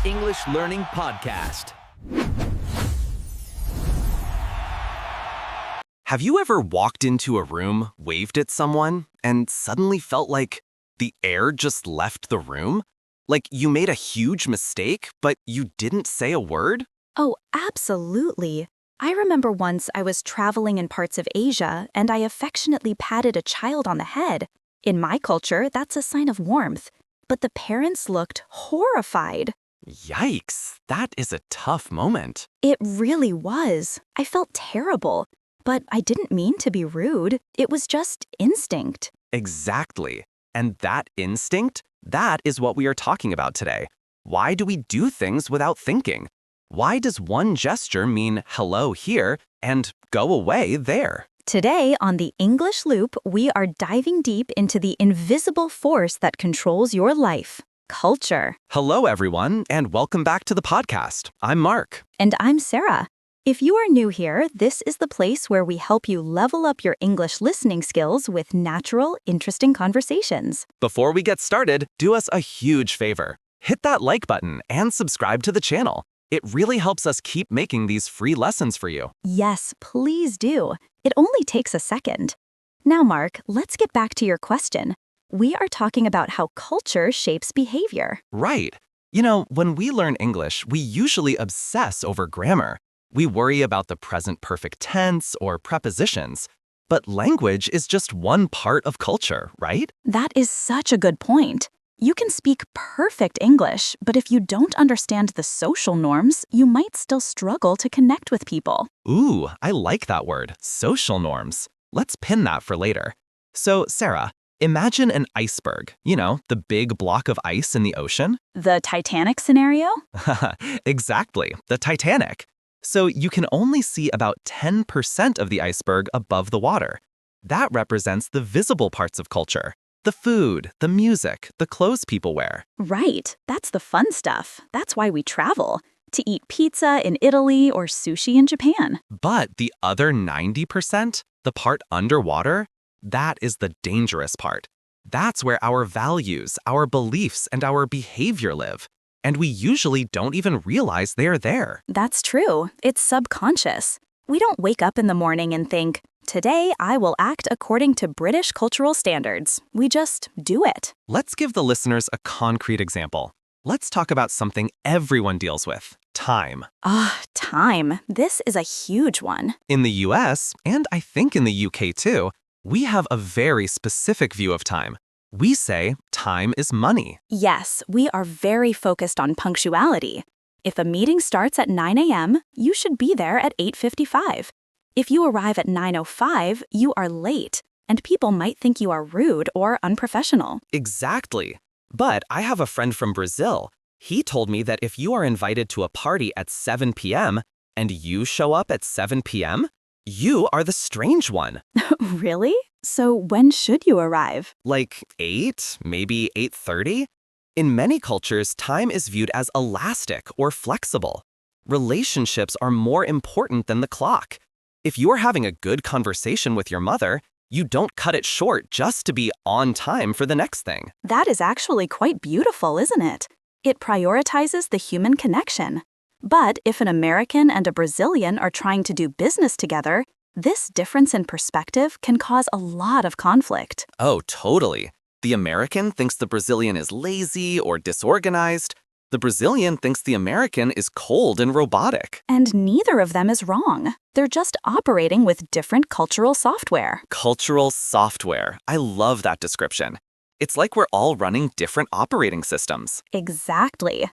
English Learning Podcast. Have you ever walked into a room, waved at someone, and suddenly felt like the air just left the room? Like you made a huge mistake, but you didn't say a word? Oh, absolutely. I remember once I was traveling in parts of Asia and I affectionately patted a child on the head. In my culture, that's a sign of warmth. But the parents looked horrified. Yikes, that is a tough moment. It really was. I felt terrible. But I didn't mean to be rude. It was just instinct. Exactly. And that instinct, that is what we are talking about today. Why do we do things without thinking? Why does one gesture mean hello here and go away there? Today on the English Loop, we are diving deep into the invisible force that controls your life, culture. Hello, everyone, and welcome back to the podcast. I'm Mark. And I'm Sarah. If you are new here, this is the place where we help you level up your English listening skills with natural, interesting conversations. Before we get started, do us a huge favor. Hit that like button and subscribe to the channel. It really helps us keep making these free lessons for you. Yes, please do. It only takes a second. Now, Mark, let's get back to your question. We are talking about how culture shapes behavior. Right. You know, when we learn English, we usually obsess over grammar. We worry about the present perfect tense or prepositions. But language is just one part of culture, right? That is such a good point. You can speak perfect English, but if you don't understand the social norms, you might still struggle to connect with people. Ooh, I like that word, social norms. Let's pin that for later. So, Sarah, imagine an iceberg, the big block of ice in the ocean. The Titanic scenario? Exactly, the Titanic. So you can only see about 10% of the iceberg above the water. That represents the visible parts of culture. The food, the music, the clothes people wear. Right. That's the fun stuff. That's why we travel. To eat pizza in Italy or sushi in Japan. But the other 90%, the part underwater, that is the dangerous part. That's where our values, our beliefs, and our behavior live. And we usually don't even realize they are there. That's true. It's subconscious. We don't wake up in the morning and think, today I will act according to British cultural standards. We just do it. Let's give the listeners a concrete example. Let's talk about something everyone deals with, time. Time. This is a huge one. In the US, and I think in the UK too, we have a very specific view of time. We say time is money. Yes, we are very focused on punctuality. If a meeting starts at 9 a.m., you should be there at 8:55. If you arrive at 9:05, you are late, and people might think you are rude or unprofessional. Exactly. But I have a friend from Brazil. He told me that if you are invited to a party at 7 p.m. and you show up at 7 p.m., you are the strange one. Really? So when should you arrive? Like 8, maybe 8:30? In many cultures, time is viewed as elastic or flexible. Relationships are more important than the clock. If you are having a good conversation with your mother, you don't cut it short just to be on time for the next thing. That is actually quite beautiful, isn't it? It prioritizes the human connection. But if an American and a Brazilian are trying to do business together, this difference in perspective can cause a lot of conflict. Oh, totally. The American thinks the Brazilian is lazy or disorganized. The Brazilian thinks the American is cold and robotic. And neither of them is wrong. They're just operating with different cultural software. Cultural software. I love that description. It's like we're all running different operating systems. Exactly.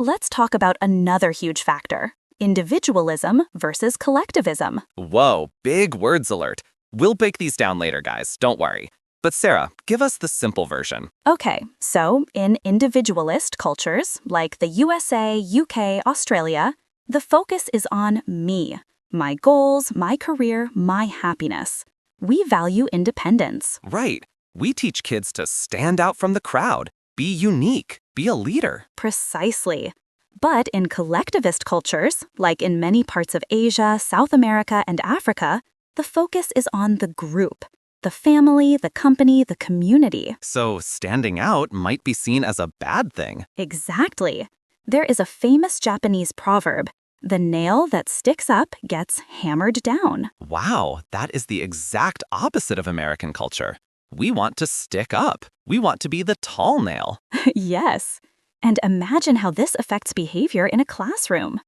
Let's talk about another huge factor. Individualism versus collectivism. Whoa, big words alert. We'll break these down later, guys. Don't worry. But Sarah, give us the simple version. Okay, so in individualist cultures, like the USA, UK, Australia, the focus is on me, my goals, my career, my happiness. We value independence. Right. We teach kids to stand out from the crowd, be unique, be a leader. Precisely. But in collectivist cultures, like in many parts of Asia, South America, and Africa, the focus is on the group. The family, the company, the community. So standing out might be seen as a bad thing. Exactly. There is a famous Japanese proverb, "The nail that sticks up gets hammered down." Wow, that is the exact opposite of American culture. We want to stick up. We want to be the tall nail. Yes. And imagine how this affects behavior in a classroom.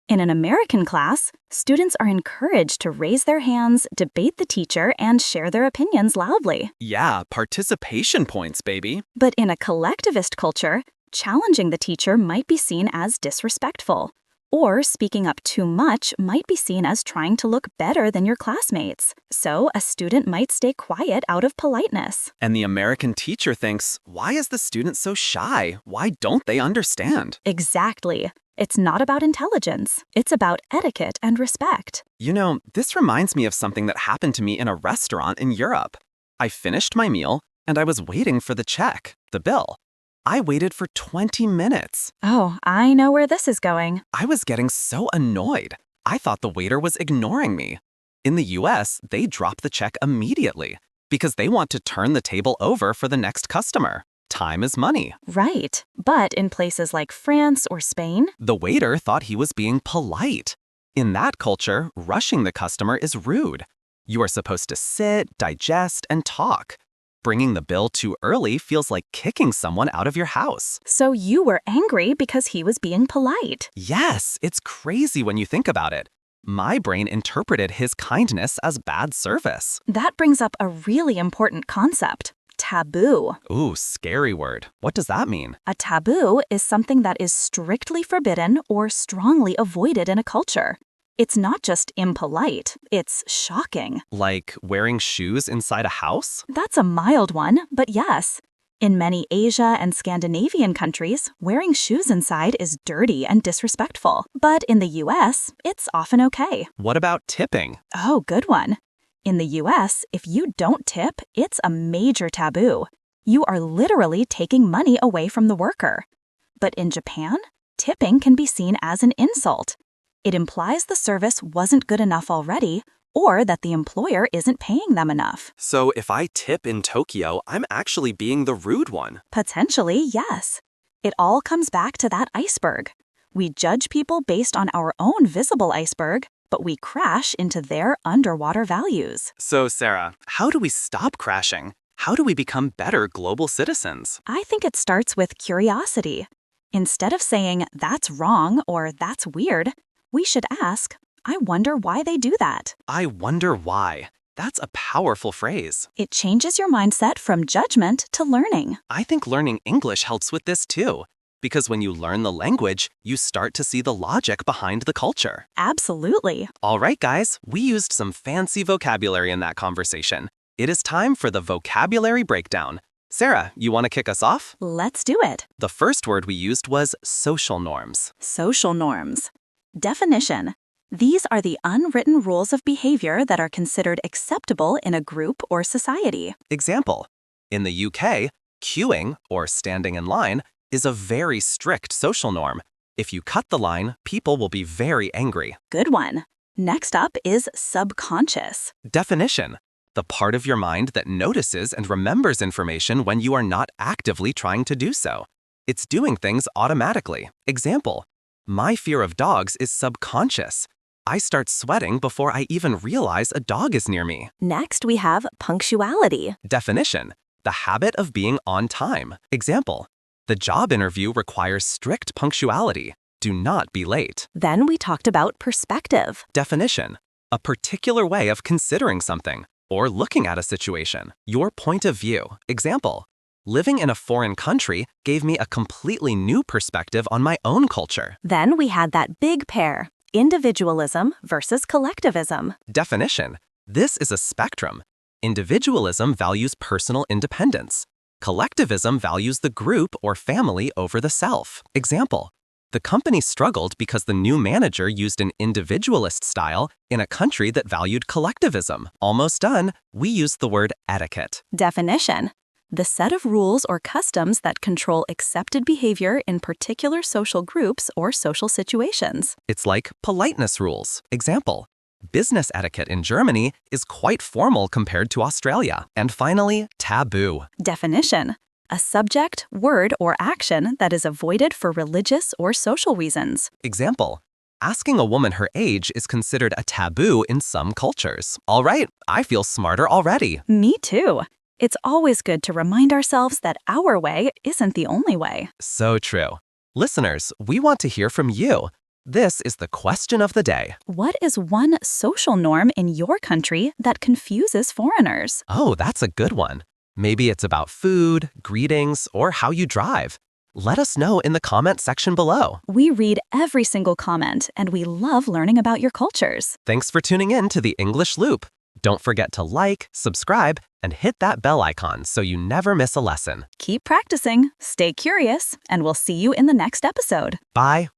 In an American class, students are encouraged to raise their hands, debate the teacher, and share their opinions loudly. Yeah, participation points, baby. But in a collectivist culture, challenging the teacher might be seen as disrespectful, or speaking up too much might be seen as trying to look better than your classmates. So a student might stay quiet out of politeness. And the American teacher thinks, why is the student so shy? Why don't they understand? Exactly. It's not about intelligence. It's about etiquette and respect. You know, this reminds me of something that happened to me in a restaurant in Europe. I finished my meal, and I was waiting for the check, the bill. I waited for 20 minutes. Oh, I know where this is going. I was getting so annoyed. I thought the waiter was ignoring me. In the US, they drop the check immediately because they want to turn the table over for the next customer. Time is money. Right. But in places like France or Spain, The waiter thought he was being polite. In that culture, rushing the customer is rude. You are supposed to sit, digest, and talk. Bringing the bill too early feels like kicking someone out of your house. so you were angry because he was being polite. Yes, it's crazy when you think about it. My brain interpreted his kindness as bad service. That brings up a really important concept: taboo. Ooh, scary word. What does that mean? A taboo is something that is strictly forbidden or strongly avoided in a culture. It's not just impolite, it's shocking. Like wearing shoes inside a house? That's a mild one, but yes. In many Asia and Scandinavian countries, wearing shoes inside is dirty and disrespectful. But in the US, it's often okay. What about tipping? Oh, good one. In the US, if you don't tip, it's a major taboo. You are literally taking money away from the worker. But in Japan, tipping can be seen as an insult. It implies the service wasn't good enough already, or that the employer isn't paying them enough. So if I tip in Tokyo, I'm actually being the rude one. Potentially, yes. It all comes back to that iceberg. We judge people based on our own visible iceberg, but we crash into their underwater values. So Sarah, how do we stop crashing? How do we become better global citizens? I think it starts with curiosity. Instead of saying, "That's wrong" or "That's weird," we should ask, "I wonder why they do that." I wonder why. That's a powerful phrase. It changes your mindset from judgment to learning. I think learning English helps with this too. Because when you learn the language, you start to see the logic behind the culture. Absolutely. All right, guys, we used some fancy vocabulary in that conversation. It is time for the vocabulary breakdown. Sarah, you want to kick us off? Let's do it. The first word we used was social norms. Social norms. Definition. These are the unwritten rules of behavior that are considered acceptable in a group or society. Example. In the UK, queuing, or standing in line, is a very strict social norm. If you cut the line, people will be very angry. Good one. Next up is subconscious. Definition. The part of your mind that notices and remembers information when you are not actively trying to do so. It's doing things automatically. Example. My fear of dogs is subconscious. I start sweating before I even realize a dog is near me. Next, we have punctuality. Definition. The habit of being on time. Example. The job interview requires strict punctuality. Do not be late. Then we talked about perspective. Definition. A particular way of considering something or looking at a situation. Your point of view. Example. Living in a foreign country gave me a completely new perspective on my own culture. Then we had that big pair, individualism versus collectivism. Definition. This is a spectrum. Individualism values personal independence. Collectivism values the group or family over the self. Example. The company struggled because the new manager used an individualist style in a country that valued collectivism. Almost done, we used the word etiquette. Definition. The set of rules or customs that control accepted behavior in particular social groups or social situations. It's like politeness rules. Example. Business etiquette in Germany is quite formal compared to Australia. And finally, taboo. Definition. A subject, word, or action that is avoided for religious or social reasons. Example: asking a woman her age is considered a taboo in some cultures. All right, I feel smarter already. Me too. It's always good to remind ourselves that our way isn't the only way. So true. Listeners, we want to hear from you. This is the question of the day. What is one social norm in your country that confuses foreigners? Oh, that's a good one. Maybe it's about food, greetings, or how you drive. Let us know in the comment section below. We read every single comment, and we love learning about your cultures. Thanks for tuning in to the English Loop. Don't forget to like, subscribe, and hit that bell icon so you never miss a lesson. Keep practicing, stay curious, and we'll see you in the next episode. Bye.